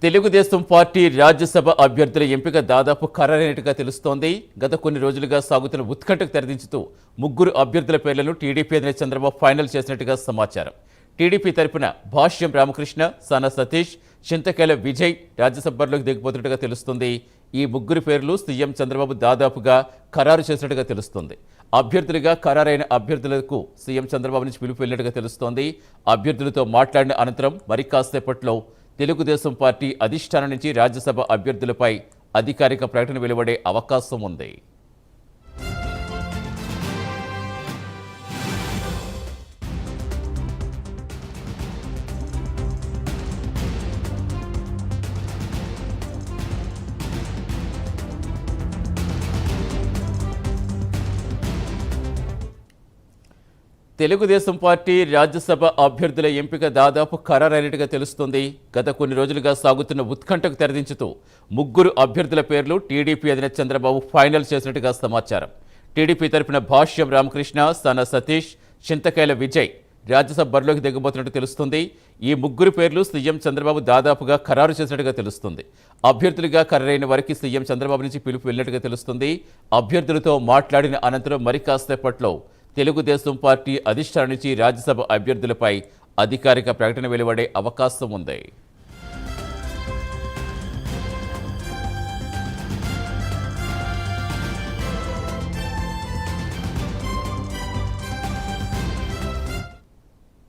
Telugu Desam party Rajya Sabha అభ్యర్థుల ఎంపిక దాదాపు ఖరారైనట్టుగా తెలుస్తోంది. గత కొన్ని రోజులుగా సాగుతున్న ఉత్కంఠకు తెరదించుతూ ముగ్గురు అభ్యర్థుల పేర్లను టీడీపీ అధినేత చంద్రబాబు ఫైనల్ చేసినట్టుగా సమాచారం. టీడీపీ తరపున భాష్యం రామకృష్ణ, సానా సతీష్, చింతకేల విజయ్ రాజ్యసభలోకి దిగిపోతున్నట్టుగా తెలుస్తుంది. ఈ ముగ్గురు పేర్లు సీఎం చంద్రబాబు దాదాపుగా ఖరారు చేసినట్టుగా తెలుస్తుంది. అభ్యర్థులుగా ఖరారైన అభ్యర్థులకు సీఎం చంద్రబాబు నుంచి పిలుపు వెళ్ళినట్టుగా తెలుస్తోంది. అభ్యర్థులతో మాట్లాడిన అనంతరం మరి కాసేపట్లో తెలుగుదేశం పార్టీ అధిష్టానం నుంచి రాజ్యసభ అభ్యర్థులపై అధికారిక ప్రకటన వెలువడే అవకాశం ఉంది. తెలుగుదేశం పార్టీ రాజ్యసభ అభ్యర్థుల ఎంపిక దాదాపు ఖరారైనట్టుగా తెలుస్తుంది. గత కొన్ని రోజులుగా సాగుతున్న ఉత్కంఠకు తెరదించుతూ ముగ్గురు అభ్యర్థుల పేర్లు టీడీపీ అధినేత చంద్రబాబు ఫైనల్ చేసినట్టుగా సమాచారం. టీడీపీ తరపున భాష్యం రామకృష్ణ, సానా సతీష్, చింతకేల విజయ్ రాజ్యసభ బరిలోకి దిగబోతున్నట్టు తెలుస్తుంది. ఈ ముగ్గురు పేర్లు సీఎం చంద్రబాబు దాదాపుగా ఖరారు చేసినట్టుగా తెలుస్తుంది. అభ్యర్థులుగా ఖరారైన వారికి సీఎం చంద్రబాబు నుంచి పిలుపు వెళ్ళినట్టుగా తెలుస్తుంది. అభ్యర్థులతో మాట్లాడిన అనంతరం మరి కాసేపట్లో తెలుగుదేశం పార్టీ అధిష్టానం నుంచి రాజ్యసభ అభ్యర్థులపై అధికారిక ప్రకటన వెలువడే అవకాశం ఉంది.